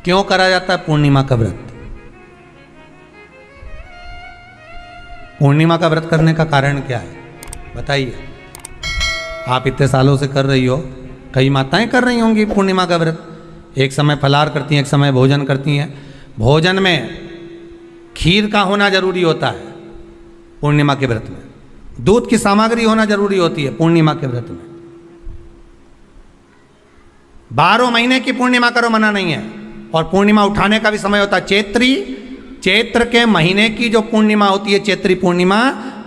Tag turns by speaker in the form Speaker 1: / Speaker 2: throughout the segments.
Speaker 1: क्यों करा जाता है पूर्णिमा का व्रत? पूर्णिमा का व्रत करने का कारण क्या है बताइए? आप इतने सालों से कर रही हो, कई माताएं कर रही होंगी पूर्णिमा का व्रत। एक समय फलाहार करती हैं, एक समय भोजन करती हैं। भोजन में खीर का होना जरूरी होता है पूर्णिमा के व्रत में, दूध की सामग्री होना जरूरी होती है पूर्णिमा के व्रत में। 12 महीने की पूर्णिमा करो मना नहीं है। और पूर्णिमा उठाने का भी समय होता है चैत्री। चैत्र के महीने की जो पूर्णिमा होती है, चैत्री पूर्णिमा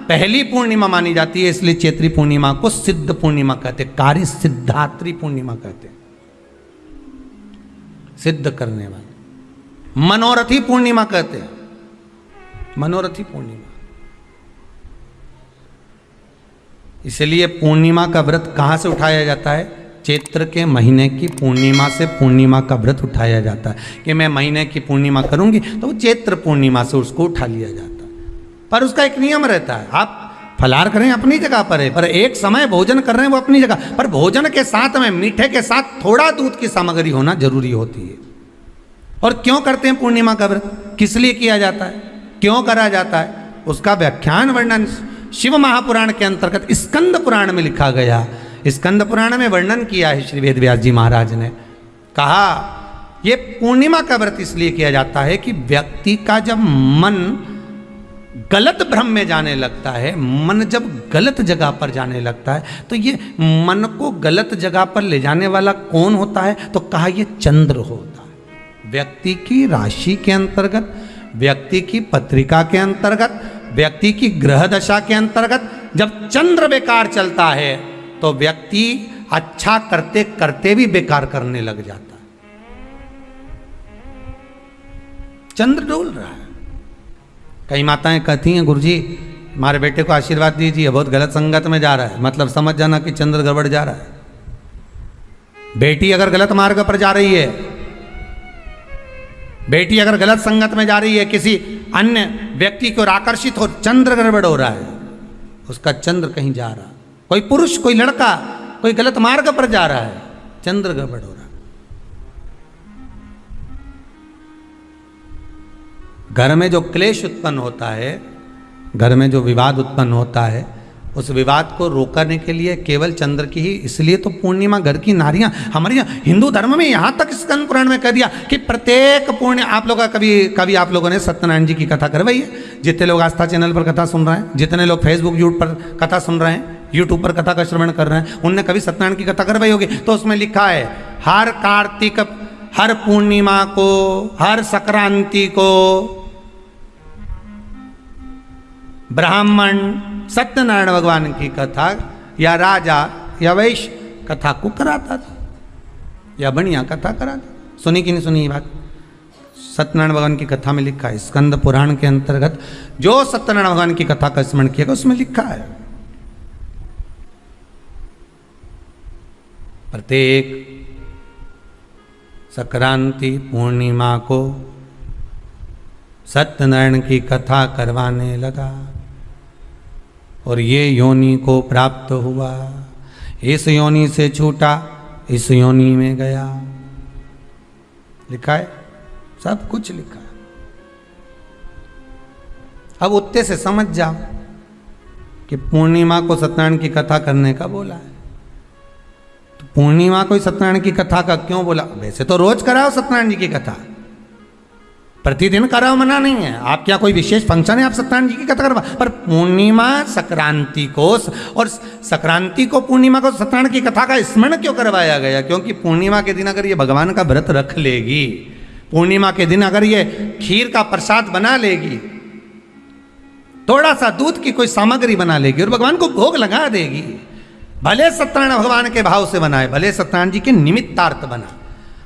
Speaker 1: पहली पूर्णिमा मानी जाती है, इसलिए चैत्री पूर्णिमा को सिद्ध पूर्णिमा कहते, कार्य सिद्धात्री पूर्णिमा कहते, सिद्ध करने वाले। मनोरथी पूर्णिमा कहते हैं, मनोरथी पूर्णिमा। इसलिए पूर्णिमा का व्रत कहां से उठाया जाता है? चैत्र के महीने की पूर्णिमा से पूर्णिमा का व्रत उठाया जाता है कि मैं महीने की पूर्णिमा करूंगी तो वो चैत्र पूर्णिमा से उसको उठा लिया जाता है। पर उसका एक नियम रहता है, आप फलाहार करें अपनी जगह पर है, पर एक समय भोजन कर रहे हैं वो अपनी जगह पर। भोजन के साथ में मीठे के साथ थोड़ा दूध की सामग्री होना जरूरी होती है। और क्यों करते हैं पूर्णिमा का व्रत, किस लिए किया जाता है, क्यों करा जाता है, उसका व्याख्यान वर्णन शिव महापुराण के अंतर्गत स्कंद पुराण में लिखा गया। स्कंद पुराण में वर्णन किया है श्री वेद व्यास जी महाराज ने। कहा ये पूर्णिमा का व्रत इसलिए किया जाता है कि व्यक्ति का जब मन गलत भ्रम में जाने लगता है, मन जब गलत जगह पर जाने लगता है, तो ये मन को गलत जगह पर ले जाने वाला कौन होता है? तो कहा ये चंद्र होता है। व्यक्ति की राशि के अंतर्गत, व्यक्ति की पत्रिका के अंतर्गत, व्यक्ति की ग्रह दशा के अंतर्गत जब चंद्र बेकार चलता है तो व्यक्ति अच्छा करते करते भी बेकार करने लग जाता है। चंद्र डोल रहा है। कई माताएं कहती हैं गुरुजी हमारे बेटे को आशीर्वाद दीजिए, बहुत गलत संगत में जा रहा है। मतलब समझ जाना कि चंद्र गड़बड़ जा रहा है। बेटी अगर गलत मार्ग पर जा रही है, बेटी अगर गलत संगत में जा रही है, किसी अन्य व्यक्ति को आकर्षित हो, चंद्र गड़बड़ हो रहा है, उसका चंद्र कहीं जा रहा है। कोई पुरुष, कोई लड़का, कोई गलत मार्ग पर जा रहा है, चंद्र गड़बड़ हो रहा है। घर में जो क्लेश उत्पन्न होता है, घर में जो विवाद उत्पन्न होता है, उस विवाद को रोकने के लिए केवल चंद्र की ही, इसलिए तो पूर्णिमा घर की नारियां हमारे यहाँ हिंदू धर्म में यहाँ तक स्कंद पुराण में कह दिया कि प्रत्येक पूर्णिमा, आप लोग कभी आप लोगों ने सत्यनारायण जी की कथा करवाई है? जितने लोग आस्था चैनल पर कथा सुन रहे हैं, जितने लोग फेसबुक यूट्यूब पर कथा सुन रहे हैं, यूट्यूब पर कथा का श्रवण कर रहे हैं, उनने कभी सत्यनारायण की कथा करवाई होगी। तो उसमें लिखा है हर कार्तिक, हर पूर्णिमा को, हर संक्रांति को ब्राह्मण सत्यनारायण भगवान की कथा या राजा या वैश्य कथा को कराता था या बढ़िया कथा कराता। सुनी कि नहीं सुनी ये बात? सत्यनारायण भगवान की कथा में लिखा है, स्कंद पुराण के अंतर्गत जो सत्यनारायण भगवान की कथा का स्मरण किया उसमें लिखा है प्रत्येक संक्रांति पूर्णिमा को सत्यनारायण की कथा करवाने लगा और ये योनि को प्राप्त हुआ, इस योनि से छूटा, इस योनि में गया। लिखा है, सब कुछ लिखा है। अब उत्ते से समझ जाओ कि पूर्णिमा को सत्यनारायण की कथा करने का बोला है। तो पूर्णिमा को सत्यनारायण की कथा का क्यों बोला? वैसे तो रोज कराओ सत्यनारायण जी की कथा, प्रतिदिन कराओ, मना नहीं है। आप क्या कोई विशेष फंक्शन है आप सत्यनारायण जी की कथा करवा, पर पूर्णिमा संक्रांति को और संक्रांति को पूर्णिमा को सत्यनारायण की कथा का स्मरण क्यों करवाया गया? क्योंकि पूर्णिमा के दिन अगर ये भगवान का व्रत रख लेगी, पूर्णिमा के दिन अगर ये खीर का प्रसाद बना लेगी, थोड़ा सा दूध की कोई सामग्री बना लेगी और भगवान को भोग लगा देगी, भले सत्यनारायण भगवान के भाव से बनाए, भले सत्यनारायण जी के निमित्तार्थ बना,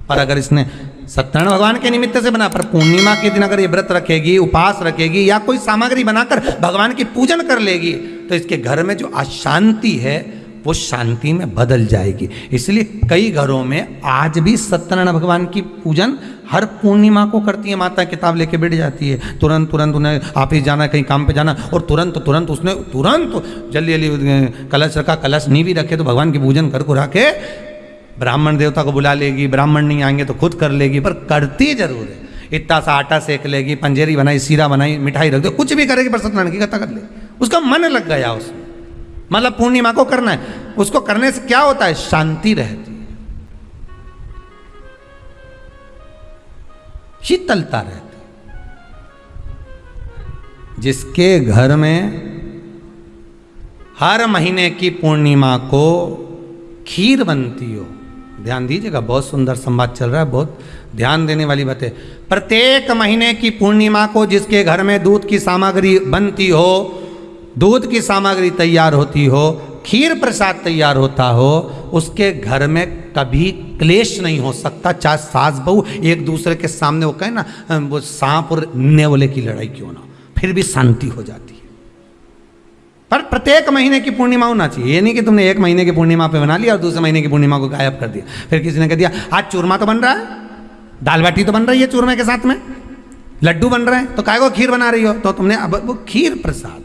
Speaker 1: पर अगर इसने सत्यनारायण भगवान के निमित्त से बना, पर पूर्णिमा के दिन अगर ये व्रत रखेगी, उपास रखेगी या कोई सामग्री बनाकर भगवान की पूजन कर लेगी, तो इसके घर में जो अशांति है वो शांति में बदल जाएगी। इसलिए कई घरों में आज भी सत्यनारायण भगवान की पूजन हर पूर्णिमा को करती है। माता किताब लेके बैठ जाती है, तुरंत उन्हें ऑफिस जाना, कहीं काम पे जाना, और तुरंत उसने जल्दी कलश रखा, कलश नहीं भी रखे तो भगवान की पूजन कर के ब्राह्मण देवता को बुला लेगी, ब्राह्मण नहीं आएंगे तो खुद कर लेगी, पर करती जरूर है। इतना सा आटा सेक लेगी, पंजेरी बनाई, सीरा बनाई, मिठाई रख दो, कुछ भी करेगी पर सत्यनारायण की कथा कर लेगी। उसका मन लग गया उसमें, मतलब पूर्णिमा को करना है। उसको करने से क्या होता है? शांति रहती है, शीतलता रहती है। जिसके घर में हर महीने की पूर्णिमा को खीर बनती हो, ध्यान दीजिएगा, बहुत सुंदर संवाद चल रहा है, बहुत ध्यान देने वाली बात है। प्रत्येक महीने की पूर्णिमा को जिसके घर में दूध की सामग्री बनती हो, दूध की सामग्री तैयार होती हो, खीर प्रसाद तैयार होता हो, उसके घर में कभी क्लेश नहीं हो सकता। चाहे सास बहू एक दूसरे के सामने वो कहे ना, वो सांप और नेवले की लड़ाई क्यों ना, फिर भी शांति हो जाती है। पर प्रत्येक महीने की पूर्णिमा होना चाहिए। ये नहीं कि तुमने एक महीने की पूर्णिमा पे बना लिया और दूसरे महीने की पूर्णिमा को गायब कर दिया। फिर किसी ने कह दिया आज चूरमा तो बन रहा है, दाल बाटी तो बन रही है चूरमे के साथ में, लड्डू बन रहे हैं, तो काय को खीर बना रही हो? तो तुमने अब वो खीर प्रसाद।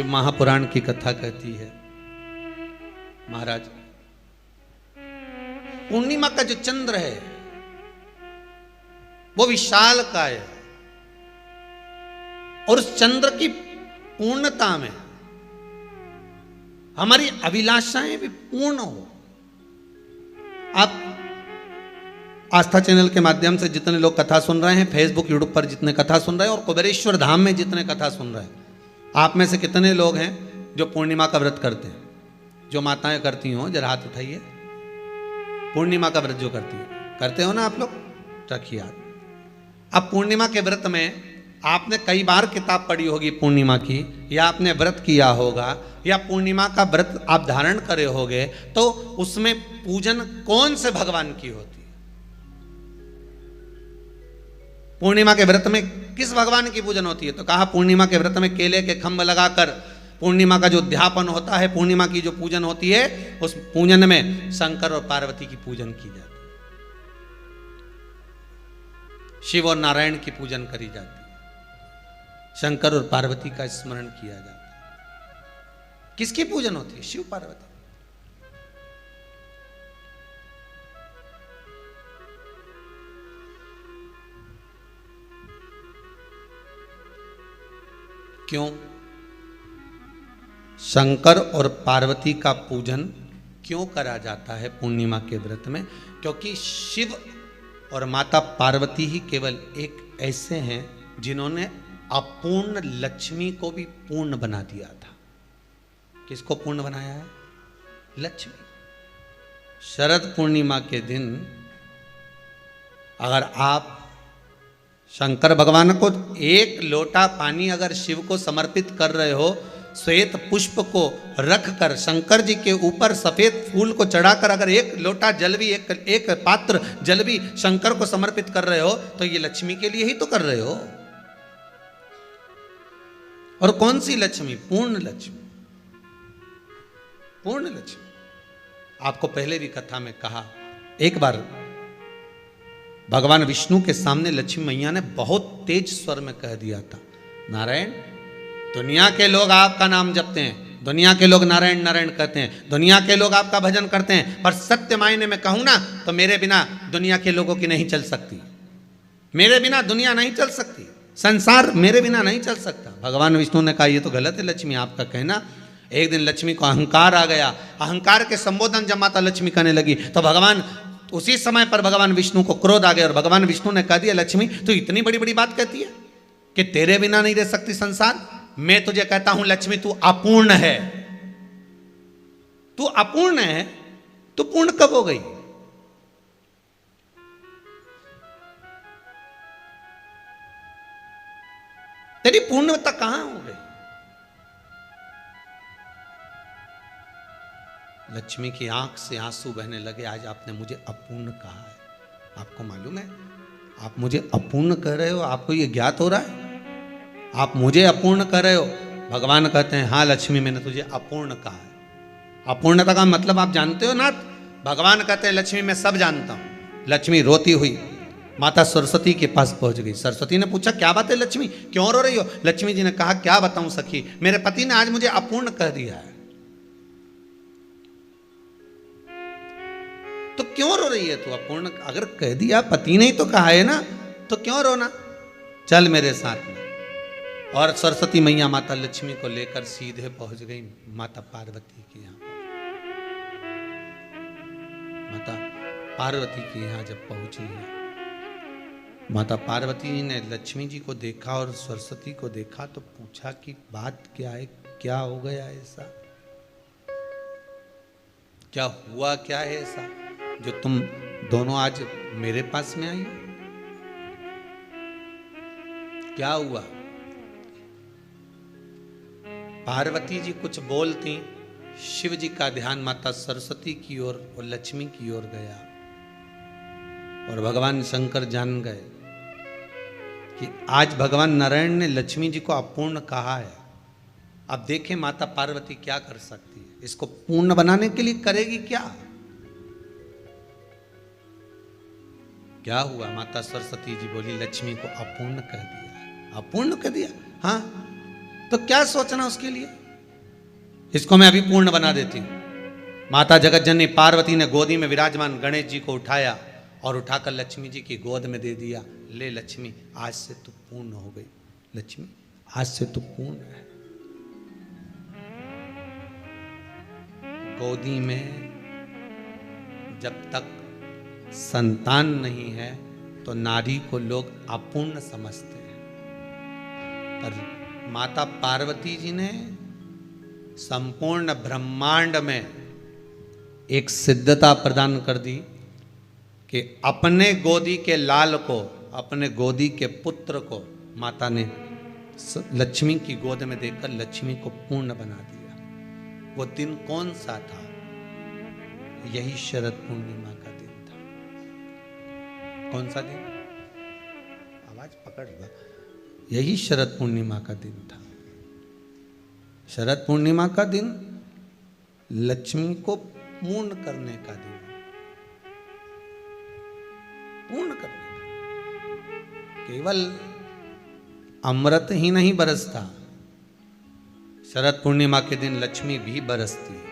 Speaker 1: महापुराण की कथा कहती है, महाराज पूर्णिमा का जो चंद्र है वो विशाल का है, और उस चंद्र की पूर्णता में हमारी अभिलाषाएं भी पूर्ण हो। आप आस्था चैनल के माध्यम से जितने लोग कथा सुन रहे हैं, फेसबुक यूट्यूब पर जितने कथा सुन रहे हैं, और कुबेरेश्वर धाम में जितने कथा सुन रहे हैं, आप में से कितने लोग हैं जो पूर्णिमा का व्रत करते हैं? जो माताएं करती हो जरा हाथ उठाइए। पूर्णिमा का व्रत जो करते हो ना आप लोग, रखिए हाथ। अब पूर्णिमा के व्रत में आपने कई बार किताब पढ़ी होगी पूर्णिमा की, या आपने व्रत किया होगा, या पूर्णिमा का व्रत आप धारण करे होगे, तो उसमें पूजन कौन से भगवान की होती है? पूर्णिमा के व्रत में किस भगवान की पूजन होती है? तो कहा पूर्णिमा के व्रत में केले के खंभ लगाकर पूर्णिमा का जो अध्यापन होता है, पूर्णिमा की जो पूजन होती है, उस पूजन में शंकर और पार्वती की पूजन की जाती है, शिव और नारायण की पूजन करी जाती है, शंकर और पार्वती का स्मरण किया जाता है। किसकी पूजन होती है? शिव पार्वती। क्यों शंकर और पार्वती का पूजन क्यों करा जाता है पूर्णिमा के व्रत में? क्योंकि शिव और माता पार्वती ही केवल एक ऐसे हैं जिन्होंने अपूर्ण लक्ष्मी को भी पूर्ण बना दिया था। किसको पूर्ण बनाया है? लक्ष्मी। शरद पूर्णिमा के दिन अगर आप शंकर भगवान को एक लोटा पानी अगर शिव को समर्पित कर रहे हो, श्वेत पुष्प को रख कर शंकर जी के ऊपर सफेद फूल को चढ़ाकर अगर एक लोटा जल भी, एक पात्र जल भी शंकर को समर्पित कर रहे हो, तो ये लक्ष्मी के लिए ही तो कर रहे हो। और कौन सी लक्ष्मी? पूर्ण लक्ष्मी। पूर्ण लक्ष्मी। आपको पहले भी कथा में कहा, एक बार भगवान विष्णु के सामने लक्ष्मी मैया ने बहुत तेज स्वर में कह दिया था, नारायण, दुनिया के लोग आपका नाम जपते हैं, दुनिया के लोग नारायण नारायण कहते हैं, दुनिया के लोग आपका भजन करते हैं, पर सत्य मायने में कहूं ना तो मेरे बिना दुनिया के लोगों की नहीं चल सकती। मेरे बिना दुनिया नहीं चल सकती, संसार मेरे बिना नहीं चल सकता। भगवान विष्णु ने कहा ये तो गलत है लक्ष्मी आपका कहना। एक दिन लक्ष्मी को अहंकार आ गया, अहंकार के संबोधन जब माता लक्ष्मी करने लगी तो भगवान उसी समय पर भगवान विष्णु को क्रोध आ गया, और भगवान विष्णु ने कह दिया लक्ष्मी तू इतनी बड़ी बड़ी बात कहती है कि तेरे बिना नहीं रह सकती संसार। मैं तुझे कहता हूं लक्ष्मी तू अपूर्ण है, तू अपूर्ण है, तू पूर्ण कब हो गई? तेरी पूर्णता कहां हो गई? लक्ष्मी की आंख से आंसू बहने लगे। आज आपने मुझे अपूर्ण कहा है, आपको मालूम है आप मुझे अपूर्ण कह रहे हो? आपको ये ज्ञात हो रहा है आप मुझे अपूर्ण कह रहे हो? भगवान कहते हैं हाँ लक्ष्मी मैंने तुझे अपूर्ण कहा है। अपूर्णता का मतलब आप जानते हो ना? भगवान कहते हैं लक्ष्मी मैं सब जानता हूं। लक्ष्मी रोती हुई माता सरस्वती के पास पहुंच गई। सरस्वती ने पूछा क्या बात है लक्ष्मी, क्यों रो रही हो? लक्ष्मी जी ने कहा क्या बताऊं सखी, मेरे पति ने आज मुझे अपूर्ण कह दिया है। क्यों रो रही है तू? अपूर्ण अगर कह दिया, पति ने ही तो कहा है ना, तो क्यों रोना? चल मेरे साथ में। और सरस्वती मैया माता लक्ष्मी को लेकर सीधे पहुंच गई माता पार्वती के यहाँ। माता पार्वती के यहाँ जब पहुंची है, माता पार्वती जी ने लक्ष्मी जी को देखा और सरस्वती को देखा तो पूछा कि बात क्या है, क्या हो गया ऐसा, क्या हुआ, क्या है ऐसा जो तुम दोनों आज मेरे पास में आई हो? क्या हुआ? पार्वती जी कुछ बोलती, शिव जी का ध्यान माता सरस्वती की ओर और लक्ष्मी की ओर गया और भगवान शंकर जान गए कि आज भगवान नारायण ने लक्ष्मी जी को अपूर्ण कहा है। अब देखें माता पार्वती क्या कर सकती है, इसको पूर्ण बनाने के लिए करेगी क्या? क्या हुआ? माता सरस्वती जी बोली लक्ष्मी को अपूर्ण कह दिया। अपूर्ण कह दिया? हाँ, तो क्या सोचना उसके लिए, इसको मैं अभी पूर्ण बना देती हूं। माता जगत जननी पार्वती ने गोदी में विराजमान गणेश जी को उठाया और उठाकर लक्ष्मी जी की गोद में दे दिया। ले लक्ष्मी, आज से तू पूर्ण हो गई। लक्ष्मी, आज से तू पूर्ण है। गोदी में जब तक संतान नहीं है तो नारी को लोग अपूर्ण समझते हैं, पर माता पार्वती जी ने संपूर्ण ब्रह्मांड में एक सिद्धता प्रदान कर दी कि अपने गोदी के लाल को, अपने गोदी के पुत्र को माता ने लक्ष्मी की गोद में देकर लक्ष्मी को पूर्ण बना दिया। वो दिन कौन सा था? यही शरद पूर्णिमा का दिन था। कौन सा दिन? आवाज पकड़ लो। यही शरद पूर्णिमा का दिन था। शरद पूर्णिमा का दिन लक्ष्मी को पूर्ण करने का दिन, पूर्ण करने का। केवल अमृत ही नहीं बरसता, शरद पूर्णिमा के दिन लक्ष्मी भी बरसती है।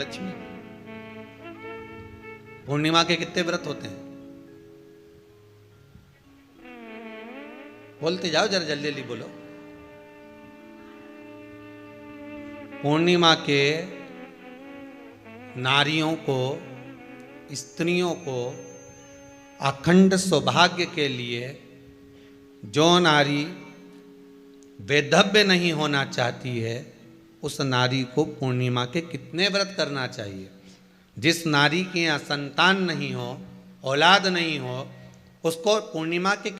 Speaker 1: लक्ष्मी पूर्णिमा के कितने व्रत होते हैं? बोलते जाओ, जरा जल्दी जल्दी बोलो। पूर्णिमा के नारियों को, स्त्रियों को अखंड सौभाग्य के लिए, जो नारी वैधव्य नहीं होना चाहती है उस नारी को पूर्णिमा के कितने व्रत करना चाहिए? जिस नारी के यहाँ संतान नहीं हो, औलाद नहीं हो, उसको पूर्णिमा के